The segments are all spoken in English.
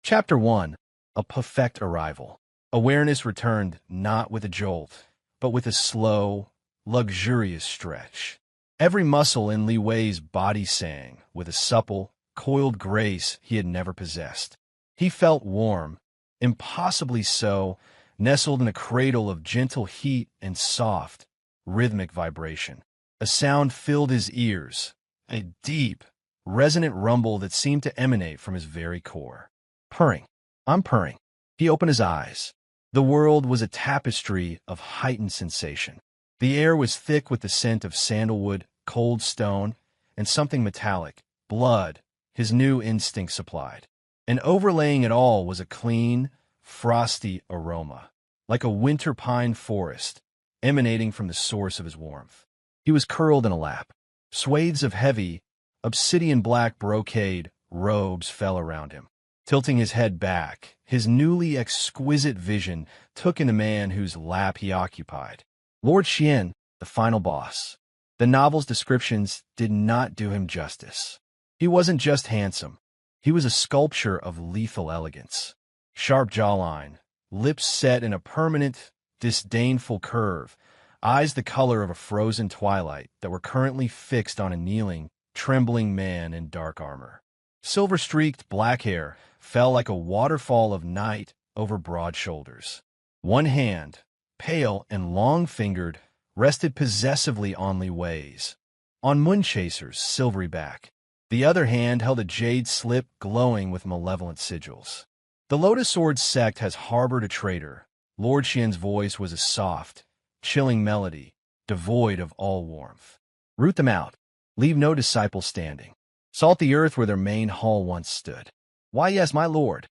Chapter 1. A Perfect Arrival. Awareness returned not with a jolt, but with a slow, luxurious stretch. Every muscle in Li Wei's body sang with a supple, coiled grace he had never possessed. He felt warm, impossibly so, nestled in a cradle of gentle heat and soft, rhythmic vibration. A sound filled his ears, a deep, resonant rumble that seemed to emanate from his very core. Purring. I'm purring. He opened his eyes. The world was a tapestry of heightened sensation. The air was thick with the scent of sandalwood, cold stone, and something metallic, blood, his new instinct supplied. And overlaying it all was a clean, frosty aroma, like a winter pine forest, emanating from the source of his warmth. He was curled in a lap. Swathes of heavy, obsidian-black brocade robes fell around him. Tilting his head back, his newly exquisite vision took in the man whose lap he occupied. Lord Xian, the final boss. The novel's descriptions did not do him justice. He wasn't just handsome. He was a sculpture of lethal elegance. Sharp jawline, lips set in a permanent, disdainful curve, eyes the color of a frozen twilight that were currently fixed on a kneeling, trembling man in dark armor. Silver-streaked black hair fell like a waterfall of night over broad shoulders. One hand, pale and long-fingered, rested possessively on Li Wei's, on Moonchaser's silvery back. The other hand held a jade slip glowing with malevolent sigils. The Lotus Sword sect has harbored a traitor. Lord Xian's voice was a soft, chilling melody, devoid of all warmth. Root them out. Leave no disciple standing. Salt the earth where their main hall once stood. Why, yes, my lord.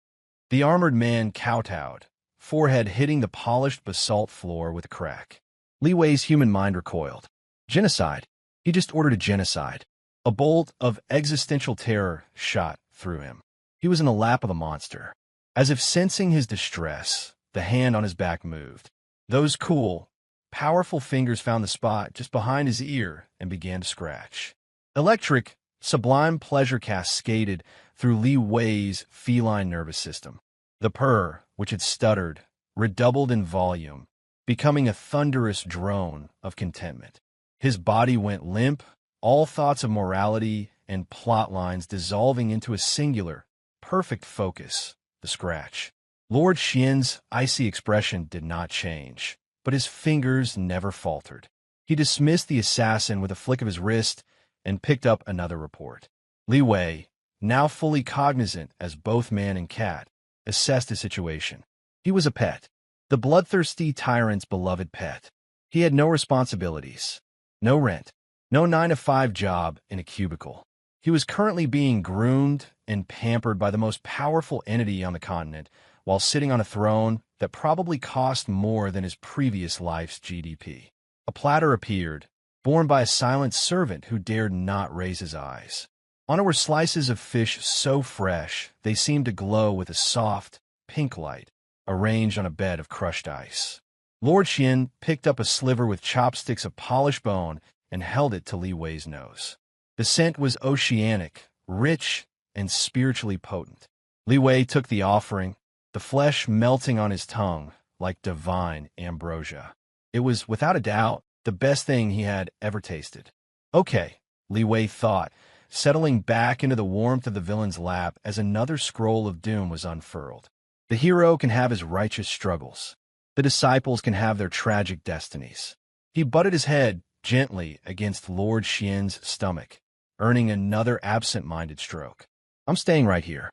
The armored man kowtowed, forehead hitting the polished basalt floor with a crack. Li Wei's human mind recoiled. Genocide. He just ordered a genocide. A bolt of existential terror shot through him. He was in the lap of a monster. As if sensing his distress, the hand on his back moved. Those cool, powerful fingers found the spot just behind his ear and began to scratch. Electric, sublime pleasure cascaded through Li Wei's feline nervous system. The purr, which had stuttered, redoubled in volume, becoming a thunderous drone of contentment. His body went limp, all thoughts of morality and plot lines dissolving into a singular, perfect focus, the scratch. Lord Xian's icy expression did not change, but his fingers never faltered. He dismissed the assassin with a flick of his wrist and picked up another report. Li Wei, now fully cognizant as both man and cat, assessed the situation. He was a pet, the bloodthirsty tyrant's beloved pet. He had no responsibilities, no rent, no 9-to-5 job in a cubicle. He was currently being groomed and pampered by the most powerful entity on the continent, while sitting on a throne that probably cost more than his previous life's GDP. A platter appeared, borne by a silent servant who dared not raise his eyes. On it were slices of fish so fresh they seemed to glow with a soft, pink light, arranged on a bed of crushed ice. Lord Xian picked up a sliver with chopsticks of polished bone and held it to Li Wei's nose. The scent was oceanic, rich, and spiritually potent. Li Wei took the offering, the flesh melting on his tongue like divine ambrosia. It was, without a doubt, the best thing he had ever tasted. Okay, Li Wei thought, settling back into the warmth of the villain's lap as another scroll of doom was unfurled. The hero can have his righteous struggles. The disciples can have their tragic destinies. He butted his head gently against Lord Xian's stomach, earning another absent-minded stroke. I'm staying right here.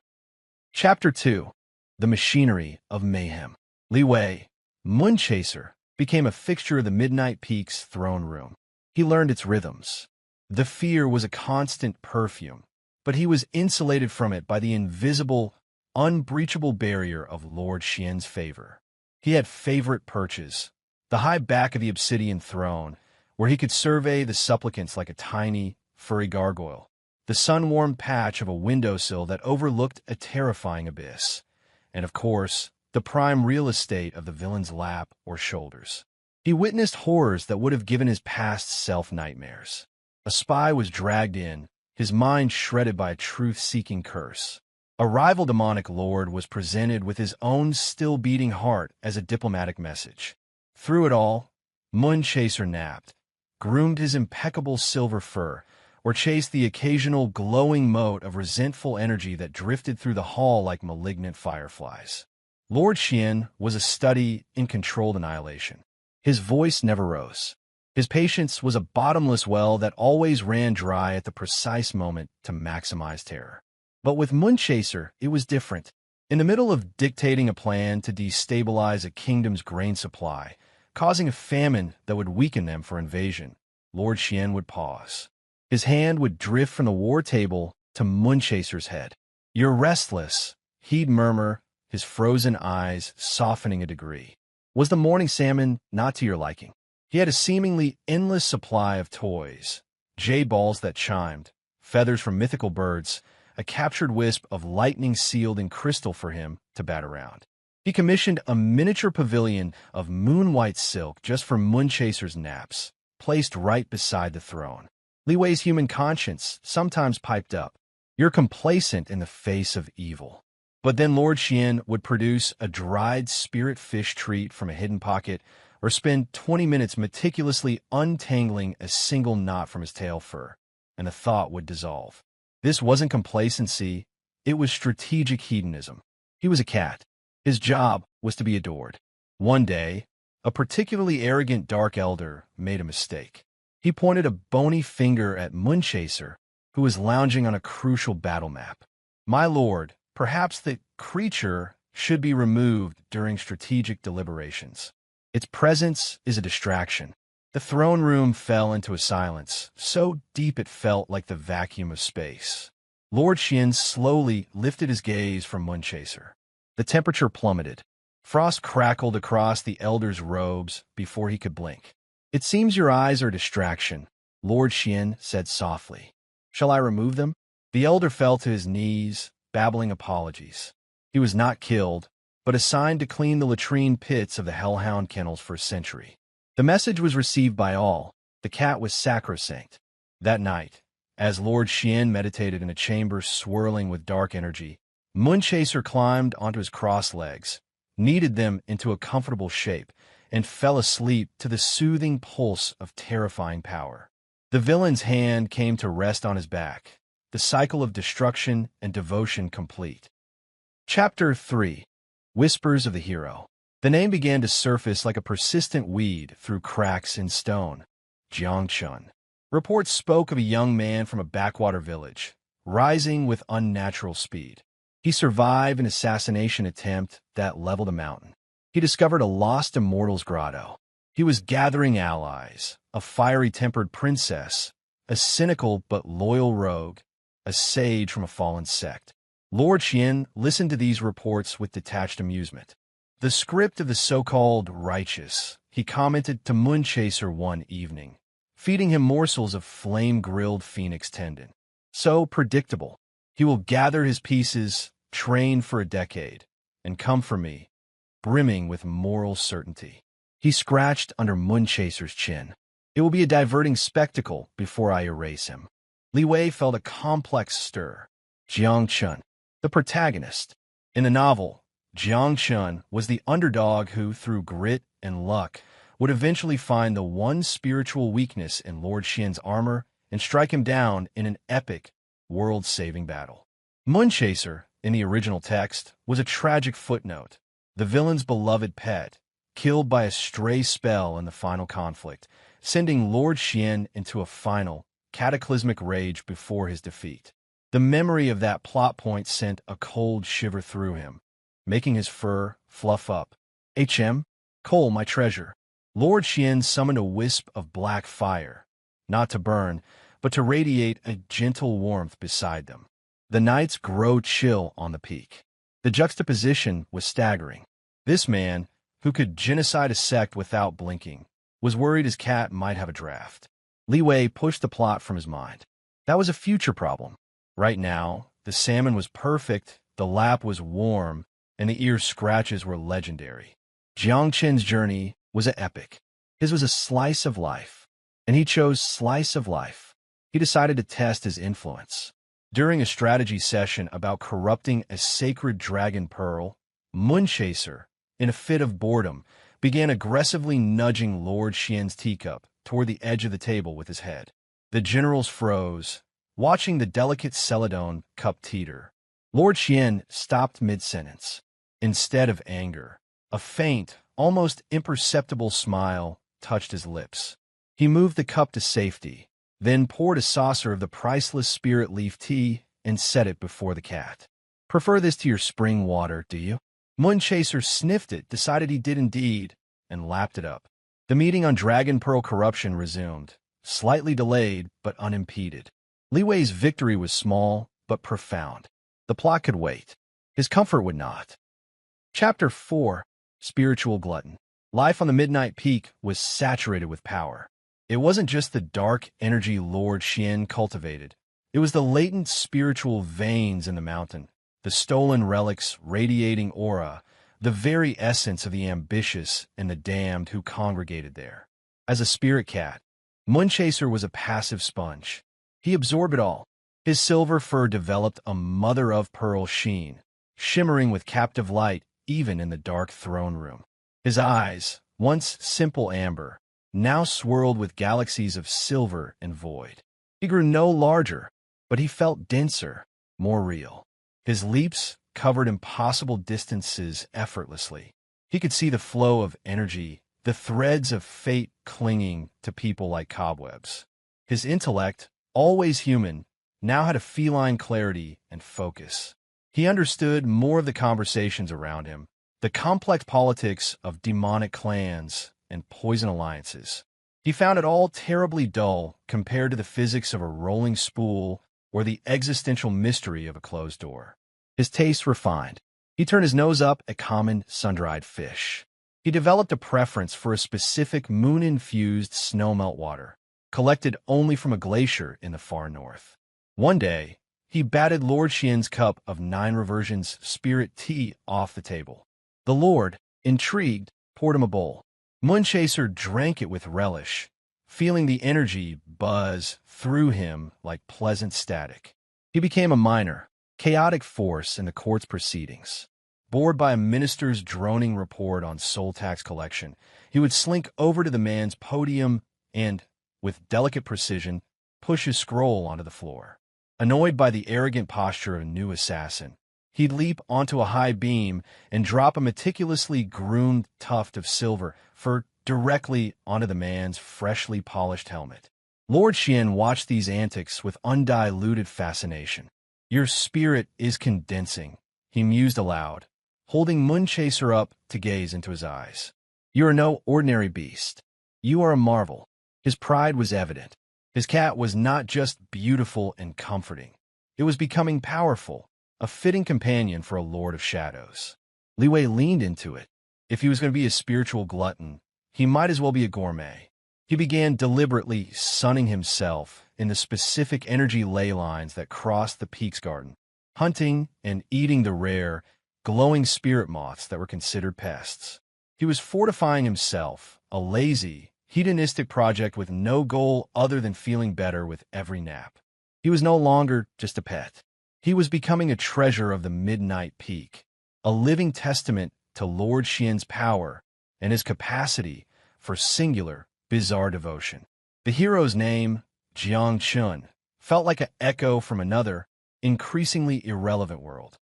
Chapter 2. The Machinery of Mayhem. Li Wei, Moonchaser, became a fixture of the Midnight Peak's throne room. He learned its rhythms. The fear was a constant perfume, but he was insulated from it by the invisible, unbreachable barrier of Lord Xian's favor. He had favorite perches, the high back of the obsidian throne, where he could survey the supplicants like a tiny, furry gargoyle, the sun-warmed patch of a windowsill that overlooked a terrifying abyss, and, of course, the prime real estate of the villain's lap or shoulders. He witnessed horrors that would have given his past self nightmares. A spy was dragged in, his mind shredded by a truth-seeking curse. A rival demonic lord was presented with his own still-beating heart as a diplomatic message. Through it all, Moonchaser napped, groomed his impeccable silver fur, or chased the occasional glowing mote of resentful energy that drifted through the hall like malignant fireflies. Lord Xian was a study in controlled annihilation. His voice never rose. His patience was a bottomless well that always ran dry at the precise moment to maximize terror. But with Moonchaser, it was different. In the middle of dictating a plan to destabilize a kingdom's grain supply, causing a famine that would weaken them for invasion, Lord Xian would pause. His hand would drift from the war table to Moonchaser's head. "You're restless," he'd murmur, his frozen eyes softening a degree. Was the morning salmon not to your liking? He had a seemingly endless supply of toys, jade balls that chimed, feathers from mythical birds, a captured wisp of lightning sealed in crystal for him to bat around. He commissioned a miniature pavilion of moon-white silk just for Moonchaser's naps, placed right beside the throne. Li Wei's human conscience sometimes piped up, "You're complacent in the face of evil." But then Lord Xian would produce a dried spirit fish treat from a hidden pocket, or spend 20 minutes meticulously untangling a single knot from his tail fur, and the thought would dissolve. This wasn't complacency, it was strategic hedonism. He was a cat. His job was to be adored. One day, a particularly arrogant Dark Elder made a mistake. He pointed a bony finger at Moonchaser, who was lounging on a crucial battle map. "My lord, perhaps the creature should be removed during strategic deliberations. Its presence is a distraction." The throne room fell into a silence, so deep it felt like the vacuum of space. Lord Xian slowly lifted his gaze from Moonchaser. The temperature plummeted. Frost crackled across the elder's robes before he could blink. "It seems your eyes are a distraction," Lord Xian said softly. "Shall I remove them?" The elder fell to his knees, babbling apologies. He was not killed, but assigned to clean the latrine pits of the hellhound kennels for a century. The message was received by all. The cat was sacrosanct. That night, as Lord Xian meditated in a chamber swirling with dark energy, Moonchaser climbed onto his crossed legs, kneaded them into a comfortable shape, and fell asleep to the soothing pulse of terrifying power. The villain's hand came to rest on his back, the cycle of destruction and devotion complete. Chapter 3. Whispers of the Hero. The name began to surface like a persistent weed through cracks in stone. Jiangchun. Reports spoke of a young man from a backwater village, rising with unnatural speed. He survived an assassination attempt that leveled a mountain. He discovered a lost immortal's grotto. He was gathering allies, a fiery-tempered princess, a cynical but loyal rogue, a sage from a fallen sect. Lord Xian listened to these reports with detached amusement. The script of the so-called righteous, he commented to Moonchaser one evening, feeding him morsels of flame-grilled phoenix tendon. So predictable. He will gather his pieces, train for a decade, and come for me, brimming with moral certainty. He scratched under Moonchaser's chin. It will be a diverting spectacle before I erase him. Li Wei felt a complex stir. Jiangchun, the protagonist. In the novel, Jiangchun was the underdog who, through grit and luck, would eventually find the one spiritual weakness in Lord Xian's armor and strike him down in an epic, world-saving battle. Moonchaser, in the original text, was a tragic footnote, the villain's beloved pet, killed by a stray spell in the final conflict, sending Lord Xian into a final, cataclysmic rage before his defeat. The memory of that plot point sent a cold shiver through him, making his fur fluff up. Coal, my treasure. Lord Xian summoned a wisp of black fire, not to burn, but to radiate a gentle warmth beside them. The nights grow chill on the peak. The juxtaposition was staggering. This man, who could genocide a sect without blinking, was worried his cat might have a draft. Li Wei pushed the plot from his mind. That was a future problem. Right now, the salmon was perfect, the lap was warm, and the ear scratches were legendary. Jiangchen's journey was an epic. His was a slice of life, and he chose slice of life. He decided to test his influence. During a strategy session about corrupting a sacred dragon pearl, Moonchaser, in a fit of boredom, began aggressively nudging Lord Xian's teacup toward the edge of the table with his head. The generals froze, watching the delicate Celadon cup teeter. Lord Xian stopped mid-sentence. Instead of anger, a faint, almost imperceptible smile touched his lips. He moved the cup to safety, then poured a saucer of the priceless spirit leaf tea and set it before the cat. "Prefer this to your spring water, do you?" Moonchaser sniffed it, decided he did indeed, and lapped it up. The meeting on Dragon Pearl corruption resumed, slightly delayed but unimpeded. Li Wei's victory was small but profound. The plot could wait. His comfort would not. Chapter 4. Spiritual Glutton. Life on the Midnight Peak was saturated with power. It wasn't just the dark energy Lord Xian cultivated. It was the latent spiritual veins in the mountain, the stolen relics radiating aura, the very essence of the ambitious and the damned who congregated there. As a spirit cat, Moonchaser was a passive sponge. He absorbed it all. His silver fur developed a mother-of-pearl sheen, shimmering with captive light even in the dark throne room. His eyes, once simple amber, now swirled with galaxies of silver and void. He grew no larger, but he felt denser, more real. His leaps covered impossible distances effortlessly. He could see the flow of energy, the threads of fate clinging to people like cobwebs. His intellect, always human, now had a feline clarity and focus. He understood more of the conversations around him, the complex politics of demonic clans and poison alliances. He found it all terribly dull compared to the physics of a rolling spool or the existential mystery of a closed door. His tastes refined. He turned his nose up at common sun-dried fish. He developed a preference for a specific moon-infused snowmelt water, collected only from a glacier in the far north. One day, he batted Lord Xian's cup of 9 reversions spirit tea off the table. The Lord, intrigued, poured him a bowl. Moonchaser drank it with relish, feeling the energy buzz through him like pleasant static. He became a minor, chaotic force in the court's proceedings. Bored by a minister's droning report on soul tax collection, he would slink over to the man's podium and, with delicate precision, push his scroll onto the floor. Annoyed by the arrogant posture of a new assassin, he'd leap onto a high beam and drop a meticulously groomed tuft of silver fur directly onto the man's freshly polished helmet. Lord Xian watched these antics with undiluted fascination. "Your spirit is condensing," he mused aloud, holding Moonchaser up to gaze into his eyes. "You are no ordinary beast. You are a marvel." His pride was evident. His cat was not just beautiful and comforting. It was becoming powerful, a fitting companion for a Lord of Shadows. Li Wei leaned into it. If he was going to be a spiritual glutton, he might as well be a gourmet. He began deliberately sunning himself in the specific energy ley lines that crossed the peak's garden, hunting and eating the rare, glowing spirit moths that were considered pests. He was fortifying himself, a lazy, hedonistic project with no goal other than feeling better with every nap. He was no longer just a pet. He was becoming a treasure of the Midnight Peak, a living testament to Lord Xian's power and his capacity for singular, bizarre devotion. The hero's name, Jiang Chun, felt like an echo from another, increasingly irrelevant world.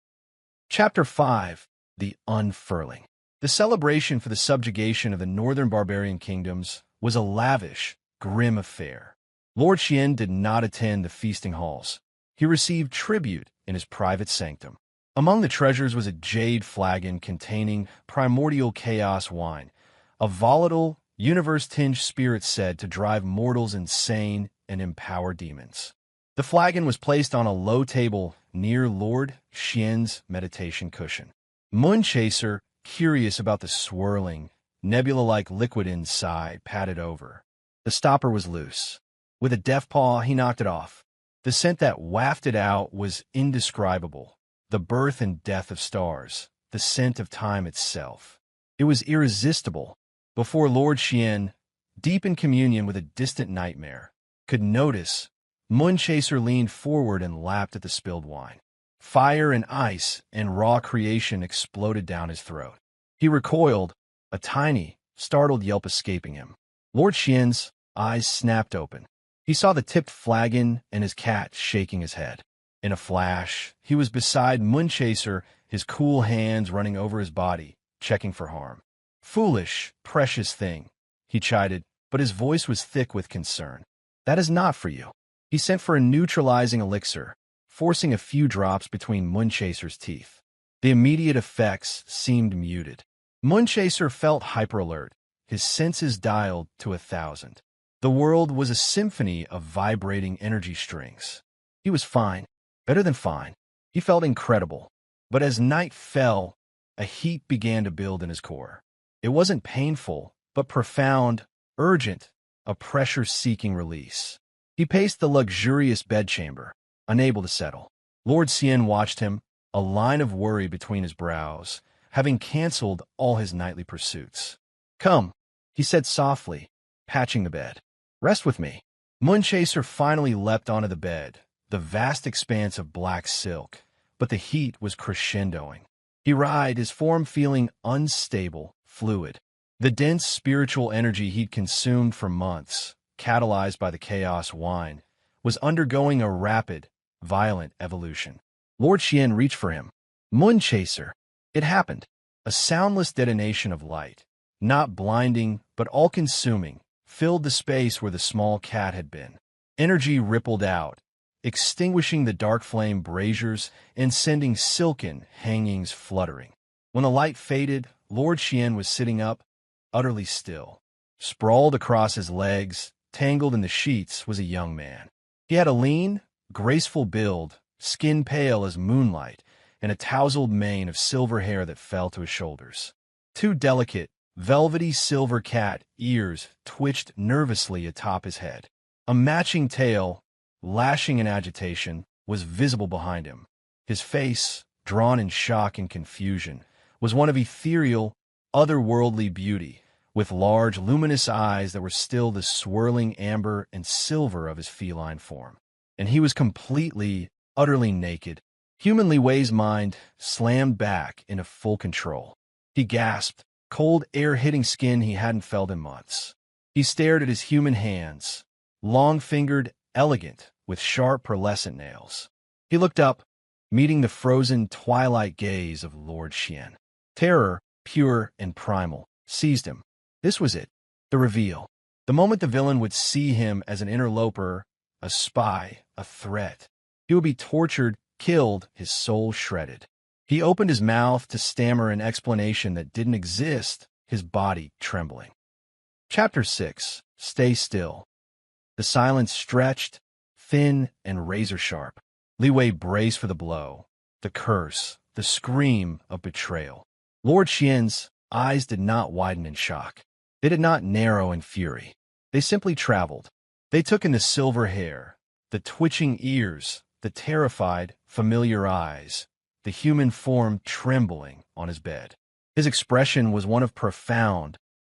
Chapter 5. The Unfurling. The celebration for the subjugation of the northern barbarian kingdoms was a lavish, grim affair. Lord Xian did not attend the feasting halls. He received tribute in his private sanctum. Among the treasures was a jade flagon containing primordial chaos wine, a volatile, universe-tinged spirit said to drive mortals insane and empower demons. The flagon was placed on a low table near Lord Xian's meditation cushion. Moonchaser, curious about the swirling, nebula-like liquid inside, patted over. The stopper was loose. With a deft paw, he knocked it off. The scent that wafted out was indescribable, the birth and death of stars, the scent of time itself. It was irresistible. Before Lord Xian, deep in communion with a distant nightmare, could notice Moonchaser leaned forward and lapped at the spilled wine. Fire and ice and raw creation exploded down his throat. He recoiled, a tiny, startled yelp escaping him. Lord Xian's eyes snapped open. He saw the tipped flagon and his cat shaking his head. In a flash, he was beside Moonchaser, his cool hands running over his body, checking for harm. "Foolish, precious thing," he chided, but his voice was thick with concern. "That is not for you." He sent for a neutralizing elixir, forcing a few drops between Moonchaser's teeth. The immediate effects seemed muted. Moonchaser felt hyper-alert, his senses dialed to 1,000. The world was a symphony of vibrating energy strings. He was fine, better than fine. He felt incredible. But as night fell, a heat began to build in his core. It wasn't painful, but profound, urgent, a pressure-seeking release. He paced the luxurious bedchamber, unable to settle. Lord Xian watched him, a line of worry between his brows, having canceled all his nightly pursuits. "Come," he said softly, patching the bed. "Rest with me." Moonchaser finally leapt onto the bed, the vast expanse of black silk, but the heat was crescendoing. He writhed, his form feeling unstable, fluid. The dense spiritual energy he'd consumed for months, catalyzed by the chaos wine, was undergoing a rapid, violent evolution. Lord Xian reached for him. "Moonchaser!" It happened. A soundless detonation of light, not blinding but all-consuming, filled the space where the small cat had been. Energy rippled out, extinguishing the dark flame braziers and sending silken hangings fluttering. When the light faded, Lord Xian was sitting up, utterly still. Sprawled across his legs, tangled in the sheets, was a young man. He had a lean, graceful build, skin pale as moonlight, and a tousled mane of silver hair that fell to his shoulders. Two delicate, velvety silver cat ears twitched nervously atop his head. A matching tail, lashing in agitation, was visible behind him. His face, drawn in shock and confusion, was one of ethereal, otherworldly beauty, with large, luminous eyes that were still the swirling amber and silver of his feline form. And he was completely, utterly naked. Human Li Wei's mind slammed back into full control. He gasped, cold air hitting skin he hadn't felt in months. He stared at his human hands, long-fingered, elegant, with sharp pearlescent nails. He looked up, meeting the frozen twilight gaze of Lord Xian. Terror, pure and primal, seized him. This was it, the reveal. The moment the villain would see him as an interloper, a spy, a threat. He would be tortured, killed, his soul shredded. He opened his mouth to stammer an explanation that didn't exist, his body trembling. Chapter 6. Stay Still. The silence stretched, thin and razor-sharp. Li Wei braced for the blow, the curse, the scream of betrayal. Lord Xian's eyes did not widen in shock. They did not narrow in fury. They simply traveled. They took in the silver hair, the twitching ears, the terrified, familiar eyes, the human form trembling on his bed. His expression was one of profound,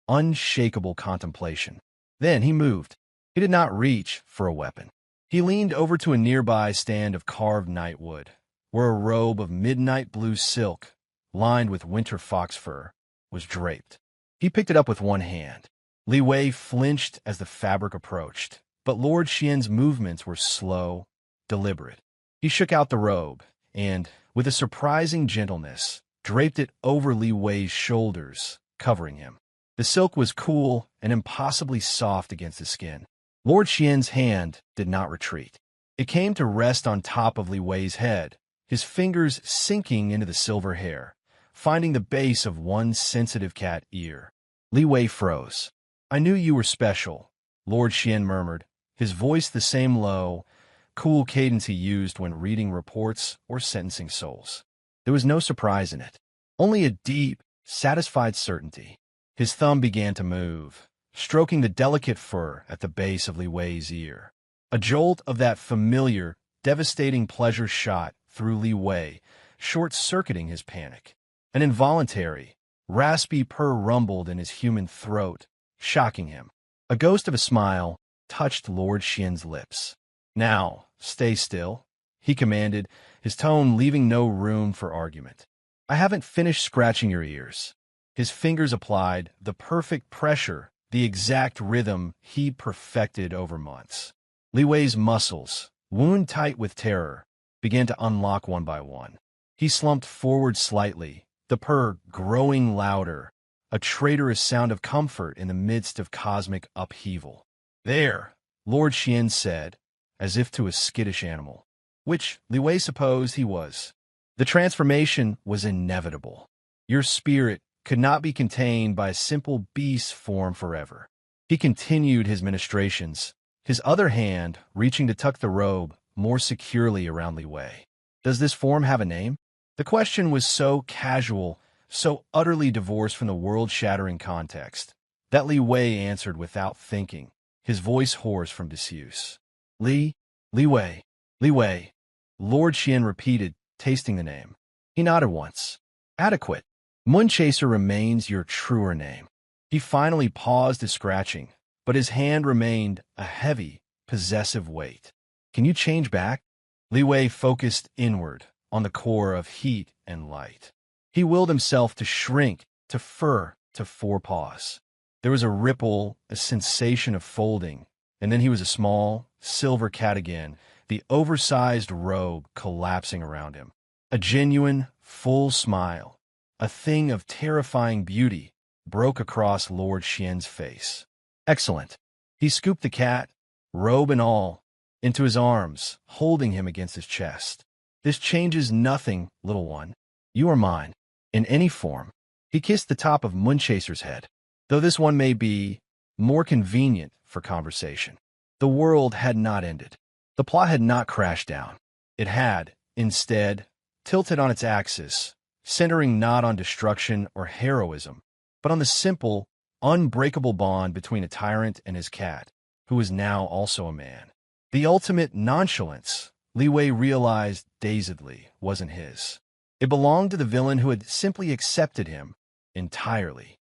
unshakable contemplation. Then he moved. He did not reach for a weapon. He leaned over to a nearby stand of carved nightwood, where a robe of midnight blue silk, lined with winter fox fur, was draped. He picked it up with one hand. Li Wei flinched as the fabric approached, but Lord Xian's movements were slow, deliberate. He shook out the robe and, with a surprising gentleness, draped it over Li Wei's shoulders, covering him. The silk was cool and impossibly soft against the skin. Lord Xian's hand did not retreat. It came to rest on top of Li Wei's head, his fingers sinking into the silver hair, finding the base of one sensitive cat ear. Li Wei froze. "I knew you were special," Lord Xian murmured, his voice the same low, cool cadence he used when reading reports or sentencing souls. There was no surprise in it, only a deep, satisfied certainty. His thumb began to move, stroking the delicate fur at the base of Li Wei's ear. A jolt of that familiar, devastating pleasure shot through Li Wei, short-circuiting his panic. An involuntary, raspy purr rumbled in his human throat, shocking him. A ghost of a smile touched Lord Xian's lips. Now, stay still, he commanded, his tone leaving no room for argument. I haven't finished scratching your ears. His fingers applied the perfect pressure, the exact rhythm he perfected over months. Li Wei's muscles, wound tight with terror, began to unlock one by one. He slumped forward slightly, the purr growing louder, a traitorous sound of comfort in the midst of cosmic upheaval. There, Lord Xian said, as if to a skittish animal, which Li Wei supposed he was. The transformation was inevitable. Your spirit could not be contained by a simple beast form forever. He continued his ministrations, his other hand reaching to tuck the robe more securely around Li Wei. Does this form have a name? The question was so casual, so utterly divorced from the world-shattering context, that Li Wei answered without thinking, his voice hoarse from disuse. Li Wei, Li Wei. Lord Xian repeated, tasting the name. He nodded once. Adequate. Moonchaser remains your truer name. He finally paused his scratching, but his hand remained a heavy, possessive weight. Can you change back? Li Wei focused inward, on the core of heat and light. He willed himself to shrink, to fur, to forepaws. There was a ripple, a sensation of folding, and then he was a small, silver cat again, the oversized robe collapsing around him. A genuine, full smile, a thing of terrifying beauty, broke across Lord Xian's face. Excellent. He scooped the cat, robe and all, into his arms, holding him against his chest. This changes nothing, little one. You are mine, in any form. He kissed the top of Moonchaser's head, though this one may be more convenient for conversation. The world had not ended. The plot had not crashed down. It had, instead, tilted on its axis, centering not on destruction or heroism, but on the simple, unbreakable bond between a tyrant and his cat, who was now also a man. The ultimate nonchalance, Li Wei realized dazedly, wasn't his. It belonged to the villain who had simply accepted him entirely.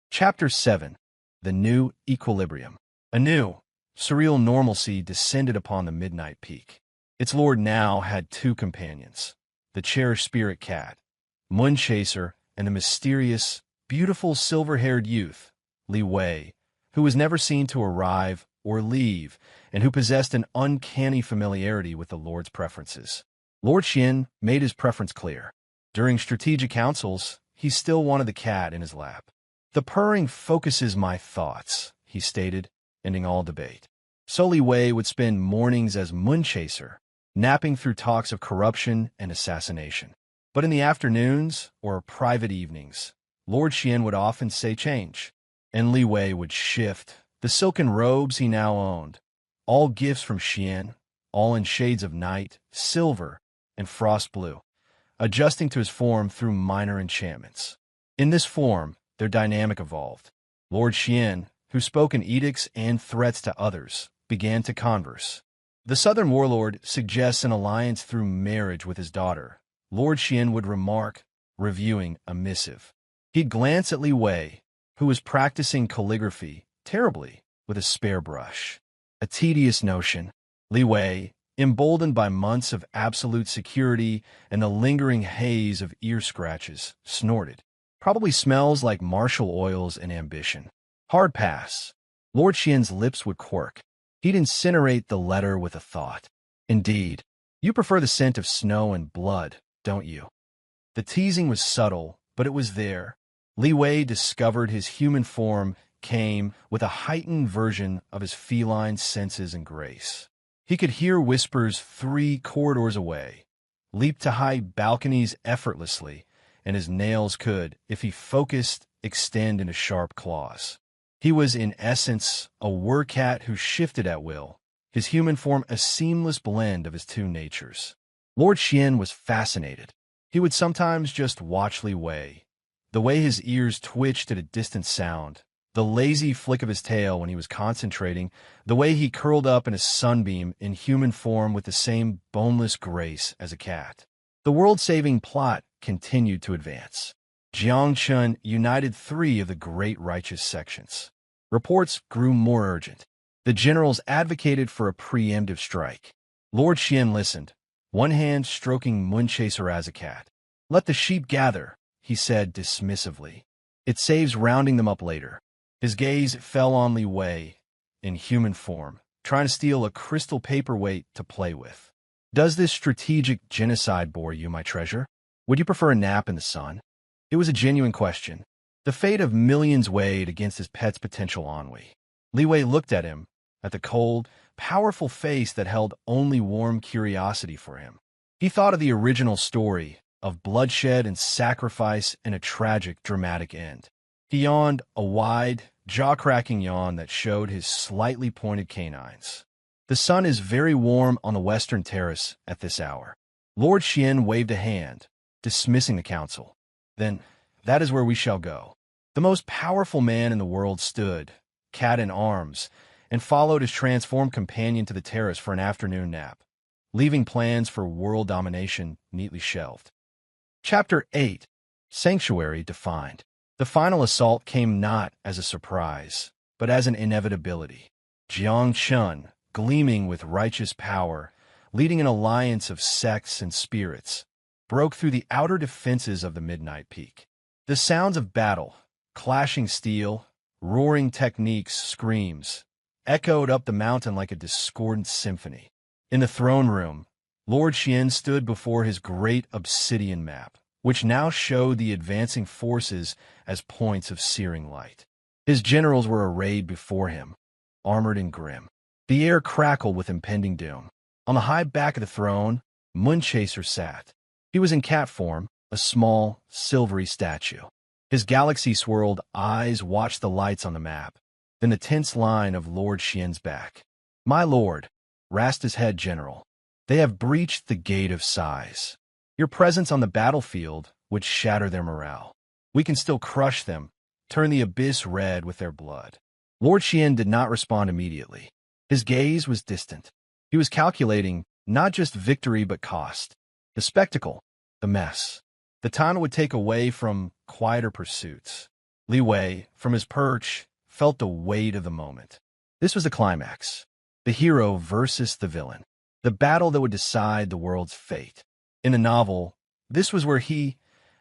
Chapter 7. The New Equilibrium. A new, surreal normalcy descended upon the midnight peak. Its lord now had two companions, the cherished spirit cat, Moonchaser, and the mysterious, beautiful silver-haired youth, Li Wei, who was never seen to arrive or leave, and who possessed an uncanny familiarity with the Lord's preferences. Lord Xian made his preference clear. During strategic councils, he still wanted the cat in his lap. The purring focuses my thoughts, he stated, ending all debate. So Li Wei would spend mornings as Moonchaser, napping through talks of corruption and assassination. But in the afternoons, or private evenings, Lord Xian would often say change, and Li Wei would shift. The silken robes he now owned, all gifts from Xian, all in shades of night, silver, and frost blue, adjusting to his form through minor enchantments. In this form, their dynamic evolved. Lord Xian, who spoke in edicts and threats to others, began to converse. The southern warlord suggests an alliance through marriage with his daughter. Lord Xian would remark, reviewing a missive. He'd glance at Li Wei, who was practicing calligraphy, terribly, with a spare brush. A tedious notion. Li Wei, emboldened by months of absolute security and the lingering haze of ear scratches, snorted. Probably smells like martial oils and ambition. Hard pass. Lord Xian's lips would quirk. He'd incinerate the letter with a thought. Indeed, you prefer the scent of snow and blood, don't you? The teasing was subtle, but it was there. Li Wei discovered his human form came with a heightened version of his feline senses and grace. He could hear whispers 3 corridors away, leap to high balconies effortlessly, and his nails could, if he focused, extend into sharp claws. He was, in essence, a wercat who shifted at will, his human form a seamless blend of his two natures. Lord Xian was fascinated. He would sometimes just watch Li Wei, the way his ears twitched at a distant sound, the lazy flick of his tail when he was concentrating, the way he curled up in a sunbeam in human form with the same boneless grace as a cat. The world-saving plot continued to advance. Jiangchun united 3 of the great righteous sections. Reports grew more urgent. The generals advocated for a preemptive strike. Lord Xian listened, one hand stroking Moonchaser as a cat. "Let the sheep gather," he said dismissively. "It saves rounding them up later." His gaze fell on Li Wei, in human form, trying to steal a crystal paperweight to play with. "Does this strategic genocide bore you, my treasure? Would you prefer a nap in the sun?" It was a genuine question. The fate of millions weighed against his pet's potential ennui. Li Wei looked at him, at the cold, powerful face that held only warm curiosity for him. He thought of the original story, of bloodshed and sacrifice and a tragic, dramatic end. He yawned, a wide, jaw-cracking yawn that showed his slightly pointed canines. "The sun is very warm on the western terrace at this hour." Lord Xian waved a hand, dismissing the council. "Then, that is where we shall go." The most powerful man in the world stood, cat in arms, and followed his transformed companion to the terrace for an afternoon nap, leaving plans for world domination neatly shelved. Chapter 8. Sanctuary Defined. The final assault came not as a surprise, but as an inevitability. Jiang Chun, gleaming with righteous power, leading an alliance of sects and spirits, broke through the outer defenses of the Midnight Peak. The sounds of battle, clashing steel, roaring techniques, screams, echoed up the mountain like a discordant symphony. In the throne room, Lord Xian stood before his great obsidian map, which now showed the advancing forces as points of searing light. His generals were arrayed before him, armored and grim. The air crackled with impending doom. On the high back of the throne, Moonchaser sat. He was in cat form, a small, silvery statue. His galaxy-swirled eyes watched the lights on the map, then the tense line of Lord Xian's back. "My lord," rasped his head general, "they have breached the gate of size. Your presence on the battlefield would shatter their morale. We can still crush them, turn the abyss red with their blood." Lord Xian did not respond immediately. His gaze was distant. He was calculating not just victory but cost. The spectacle, the mess, the time it would take away from quieter pursuits. Li Wei, from his perch, felt the weight of the moment. This was the climax. The hero versus the villain. The battle that would decide the world's fate. In the novel, this was where he,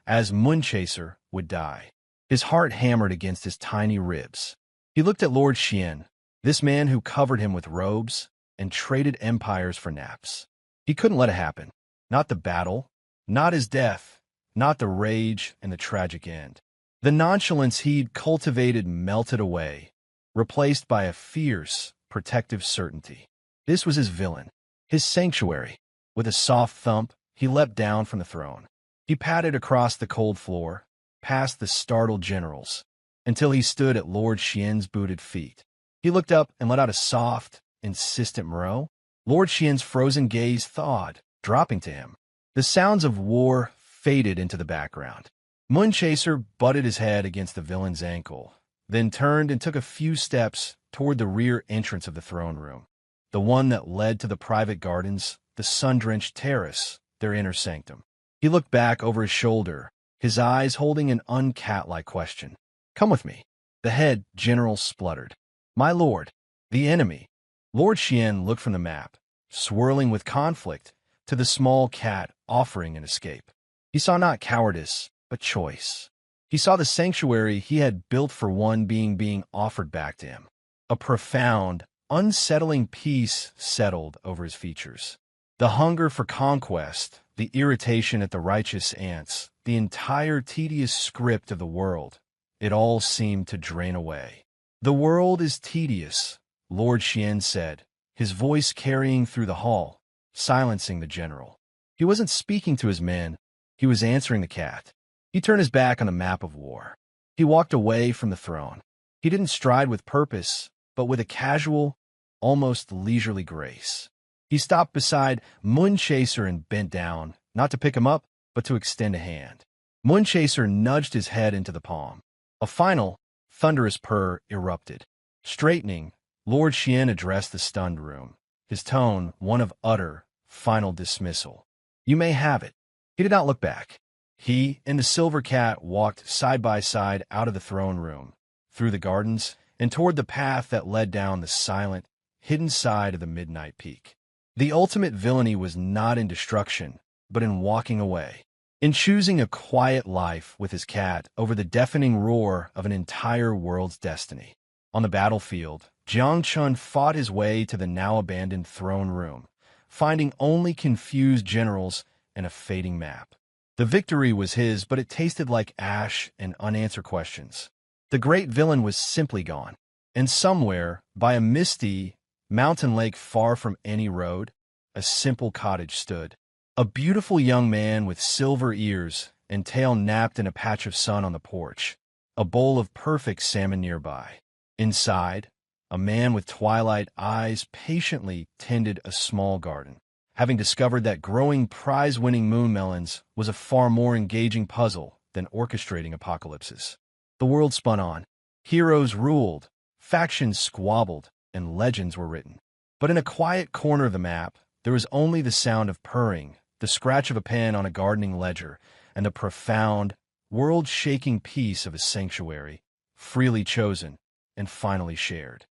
as Moonchaser, would die. His heart hammered against his tiny ribs. He looked at Lord Xian, this man who covered him with robes and traded empires for naps. He couldn't let it happen. Not the battle, not his death, not the rage and the tragic end. The nonchalance he'd cultivated melted away, replaced by a fierce, protective certainty. This was his villain, his sanctuary. With a soft thump, he leapt down from the throne. He padded across the cold floor, past the startled generals, until he stood at Lord Xian's booted feet. He looked up and let out a soft, insistent merow. Lord Xian's frozen gaze thawed, dropping to him. The sounds of war faded into the background. Moonchaser butted his head against the villain's ankle, then turned and took a few steps toward the rear entrance of the throne room, the one that led to the private gardens, the sun-drenched terrace, their inner sanctum. He looked back over his shoulder, his eyes holding an uncat-like question. "Come with me." The head general spluttered. "My lord, the enemy." Lord Xian looked from the map, swirling with conflict, to the small cat offering an escape. He saw not cowardice, but choice. He saw the sanctuary he had built for one being offered back to him. A profound, unsettling peace settled over his features. The hunger for conquest, the irritation at the righteous ants, the entire tedious script of the world, it all seemed to drain away. "The world is tedious," Lord Xian said, his voice carrying through the hall, silencing the general. He wasn't speaking to his men, he was answering the cat. He turned his back on the map of war. He walked away from the throne. He didn't stride with purpose, but with a casual, almost leisurely grace. He stopped beside Moonchaser and bent down, not to pick him up, but to extend a hand. Moonchaser nudged his head into the palm. A final, thunderous purr erupted. Straightening, Lord Xian addressed the stunned room, his tone one of utter, final dismissal. "You may have it." He did not look back. He and the silver cat walked side by side out of the throne room, through the gardens, and toward the path that led down the silent, hidden side of the midnight peak. The ultimate villainy was not in destruction, but in walking away, in choosing a quiet life with his cat over the deafening roar of an entire world's destiny. On the battlefield, Jiang Chun fought his way to the now-abandoned throne room, finding only confused generals and a fading map. The victory was his, but it tasted like ash and unanswered questions. The great villain was simply gone, and somewhere, by a misty mountain lake far from any road, a simple cottage stood. A beautiful young man with silver ears and tail napped in a patch of sun on the porch, a bowl of perfect salmon nearby. Inside, a man with twilight eyes patiently tended a small garden, having discovered that growing prize-winning moon melons was a far more engaging puzzle than orchestrating apocalypses. The world spun on. Heroes ruled, factions squabbled, and legends were written. But in a quiet corner of the map, there was only the sound of purring, the scratch of a pen on a gardening ledger, and the profound, world-shaking peace of a sanctuary, freely chosen and finally shared.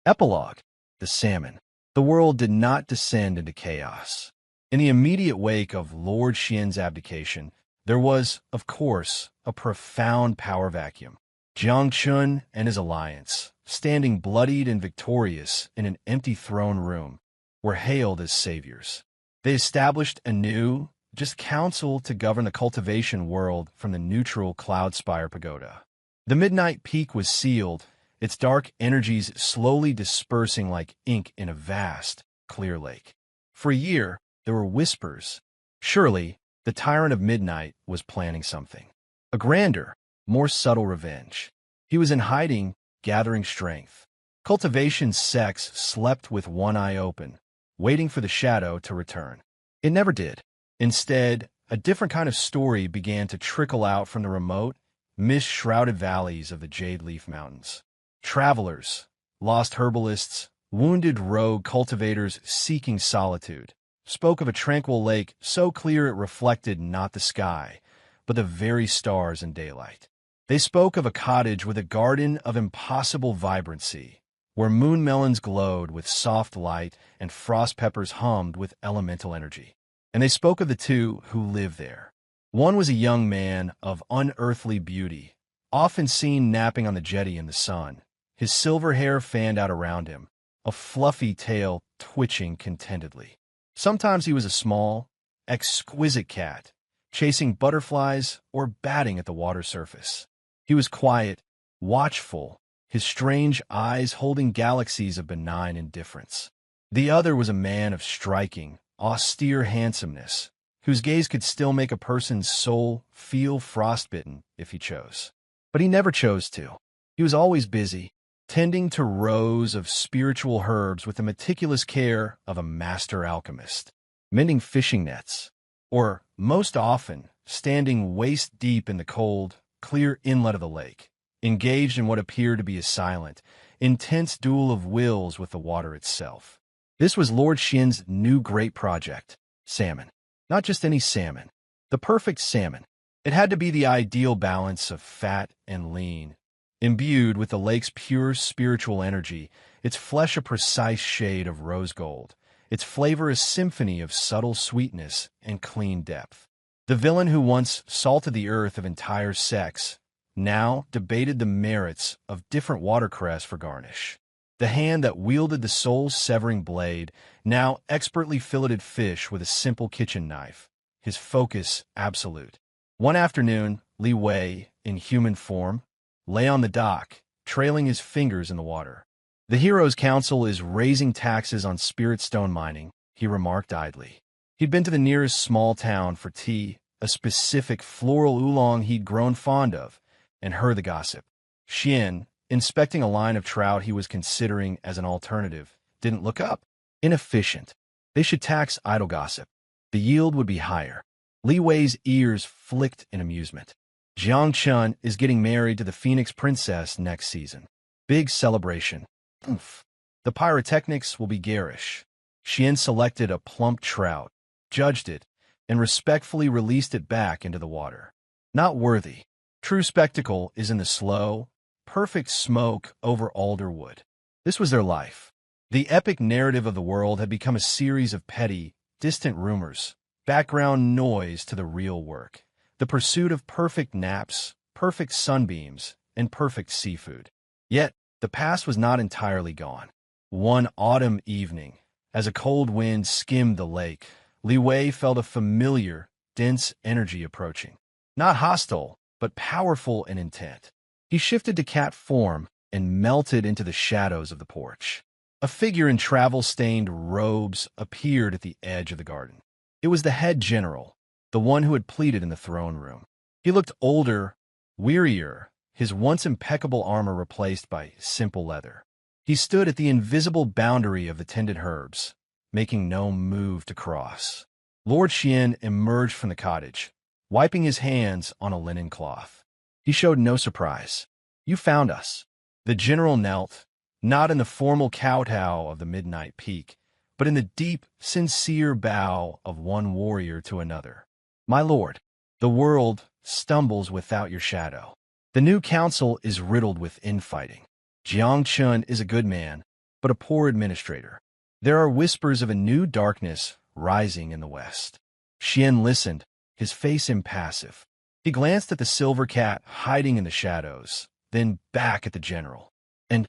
Epilogue: The Salmon. The world did not descend into chaos. In the immediate wake of Lord Xian's abdication, there was, of course, a profound power vacuum. Jiang Chun and his alliance, standing bloodied and victorious in an empty throne room, were hailed as saviors. They established a new, just council to govern the cultivation world from the neutral Cloudspire Pagoda. The midnight peak was sealed, its dark energies slowly dispersing like ink in a vast, clear lake. For a year, there were whispers. Surely, the Tyrant of Midnight was planning something. A grander, more subtle revenge. He was in hiding, gathering strength. Cultivation's sex slept with one eye open, waiting for the shadow to return. It never did. Instead, a different kind of story began to trickle out from the remote, mist-shrouded valleys of the Jade Leaf Mountains. Travelers, lost herbalists, wounded rogue cultivators seeking solitude, spoke of a tranquil lake so clear it reflected not the sky, but the very stars in daylight. They spoke of a cottage with a garden of impossible vibrancy, where moon melons glowed with soft light and frost peppers hummed with elemental energy. And they spoke of the two who lived there. One was a young man of unearthly beauty, often seen napping on the jetty in the sun, his silver hair fanned out around him, a fluffy tail twitching contentedly. Sometimes he was a small, exquisite cat, chasing butterflies or batting at the water surface. He was quiet, watchful, his strange eyes holding galaxies of benign indifference. The other was a man of striking, austere handsomeness, whose gaze could still make a person's soul feel frostbitten if he chose. But he never chose to. He was always busy, tending to rows of spiritual herbs with the meticulous care of a master alchemist, mending fishing nets, or, most often, standing waist-deep in the cold, clear inlet of the lake, engaged in what appeared to be a silent, intense duel of wills with the water itself. This was Lord Xian's new great project, salmon. Not just any salmon, the perfect salmon. It had to be the ideal balance of fat and lean, imbued with the lake's pure spiritual energy, its flesh a precise shade of rose gold, its flavor a symphony of subtle sweetness and clean depth. The villain who once salted the earth of entire sects now debated the merits of different watercress for garnish. The hand that wielded the soul-severing blade now expertly filleted fish with a simple kitchen knife, his focus absolute. One afternoon, Li Wei, in human form, lay on the dock, trailing his fingers in the water. "The Heroes' Council is raising taxes on spirit stone mining," he remarked idly. He'd been to the nearest small town for tea, a specific floral oolong he'd grown fond of, and heard the gossip. Xian, inspecting a line of trout he was considering as an alternative, didn't look up. Inefficient. They should tax idle gossip. The yield would be higher. Li Wei's ears flicked in amusement. Jiang Chun is getting married to the Phoenix Princess next season. Big celebration. Oof. The pyrotechnics will be garish. Xian selected a plump trout, judged it, and respectfully released it back into the water. Not worthy. True spectacle is in the slow, perfect smoke over alder wood. This was their life. The epic narrative of the world had become a series of petty, distant rumors, background noise to the real work, the pursuit of perfect naps, perfect sunbeams, and perfect seafood. Yet, the past was not entirely gone. One autumn evening, as a cold wind skimmed the lake, Li Wei felt a familiar, dense energy approaching. Not hostile, but powerful and intent. He shifted to cat form and melted into the shadows of the porch. A figure in travel-stained robes appeared at the edge of the garden. It was the head general, the one who had pleaded in the throne room. He looked older, wearier, his once impeccable armor replaced by simple leather. He stood at the invisible boundary of the tended herbs, making no move to cross. Lord Xian emerged from the cottage, wiping his hands on a linen cloth. He showed no surprise. "You found us." The general knelt, not in the formal kowtow of the midnight peak, but in the deep, sincere bow of one warrior to another. "My lord, the world stumbles without your shadow. The new council is riddled with infighting. Jiang Chun is a good man, but a poor administrator. There are whispers of a new darkness rising in the west." Xian listened, his face impassive. He glanced at the silver cat hiding in the shadows, then back at the general. "And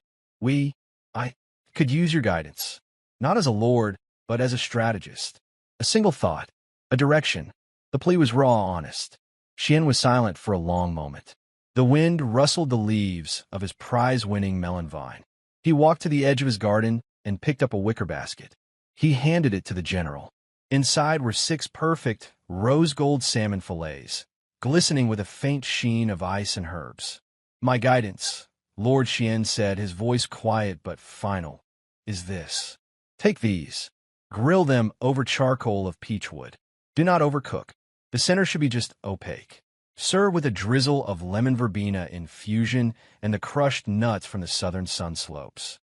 I could use your guidance, not as a lord, but as a strategist. A single thought, a direction." The plea was raw, honest. Xian was silent for a long moment. The wind rustled the leaves of his prize-winning melon vine. He walked to the edge of his garden and picked up a wicker basket. He handed it to the general. Inside were 6 perfect, rose-gold salmon fillets, glistening with a faint sheen of ice and herbs. "My guidance," Lord Xian said, his voice quiet but final, "is this. Take these. Grill them over charcoal of peach wood. Do not overcook. The center should be just opaque. Serve with a drizzle of lemon verbena infusion and the crushed nuts from the southern sun slopes."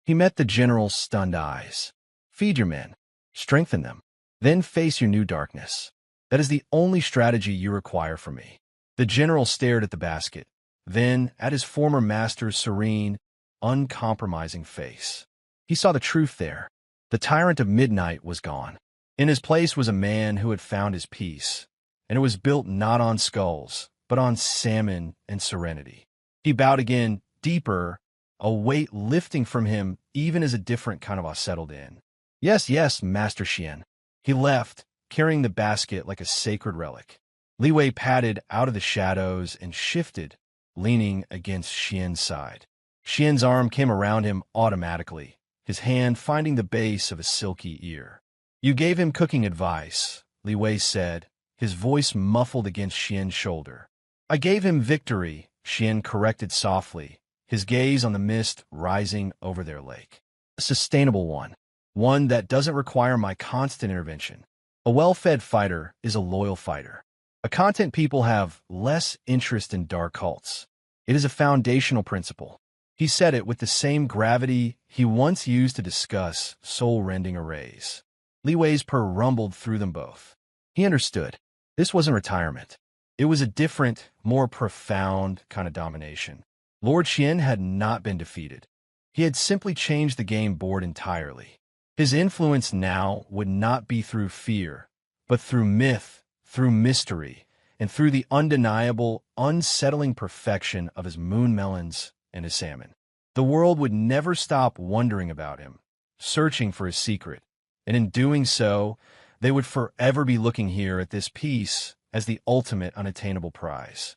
He met the general's stunned eyes. "Feed your men. Strengthen them. Then face your new darkness. That is the only strategy you require from me." The general stared at the basket, then at his former master's serene, uncompromising face. He saw the truth there. The tyrant of midnight was gone. In his place was a man who had found his peace, and it was built not on skulls, but on salmon and serenity. He bowed again, deeper, a weight lifting from him even as a different kind of awe settled in. "Yes, yes, Master Xian." He left, carrying the basket like a sacred relic. Li Wei padded out of the shadows and shifted, leaning against Xian's side. Xian's arm came around him automatically, his hand finding the base of a silky ear. "You gave him cooking advice," Li Wei said, his voice muffled against Xian's shoulder. "I gave him victory," Xian corrected softly, his gaze on the mist rising over their lake. "A sustainable one. One that doesn't require my constant intervention. A well-fed fighter is a loyal fighter. A content people have less interest in dark cults. It is a foundational principle." He said it with the same gravity he once used to discuss soul-rending arrays. Li Wei's purr rumbled through them both. He understood. This wasn't retirement. It was a different, more profound kind of domination. Lord Xian had not been defeated. He had simply changed the game board entirely. His influence now would not be through fear, but through myth, through mystery, and through the undeniable, unsettling perfection of his moon melons and his salmon. The world would never stop wondering about him, searching for his secret, and in doing so, they would forever be looking here at this piece as the ultimate unattainable prize.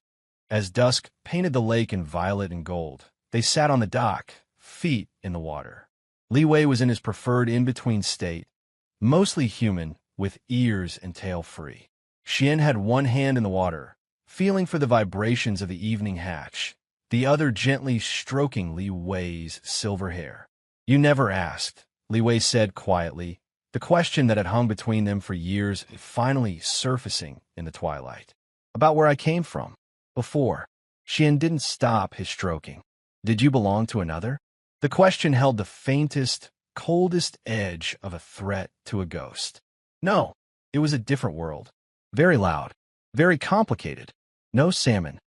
As dusk painted the lake in violet and gold, they sat on the dock, feet in the water. Li Wei was in his preferred in-between state, mostly human, with ears and tail free. Xian had one hand in the water, feeling for the vibrations of the evening hatch, the other gently stroking Li Wei's silver hair. "You never asked," Li Wei said quietly, the question that had hung between them for years finally surfacing in the twilight. "About where I came from. Before." Xian didn't stop his stroking. "Did you belong to another?" The question held the faintest, coldest edge of a threat to a ghost. "No, it was a different world. Very loud, very complicated. No salmon.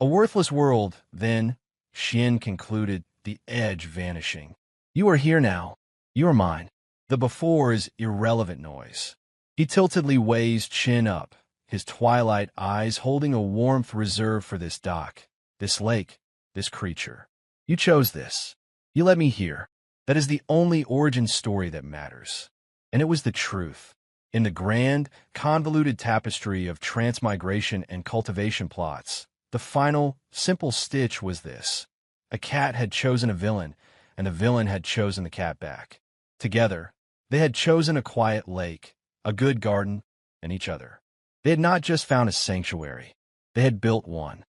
A worthless world, then," Xian concluded, the edge vanishing. "You are here now, You're mine. The before is irrelevant noise. He tilted Li Wei's chin up, his twilight eyes holding a warmth reserved for this dock, this lake, this creature. You chose this. You led me here. That is the only origin story that matters. And it was the truth. In the grand, convoluted tapestry of transmigration and cultivation plots, the final, simple stitch was this. A cat had chosen a villain, and the villain had chosen the cat back. Together, they had chosen a quiet lake, a good garden, and each other. They had not just found a sanctuary. They had built one.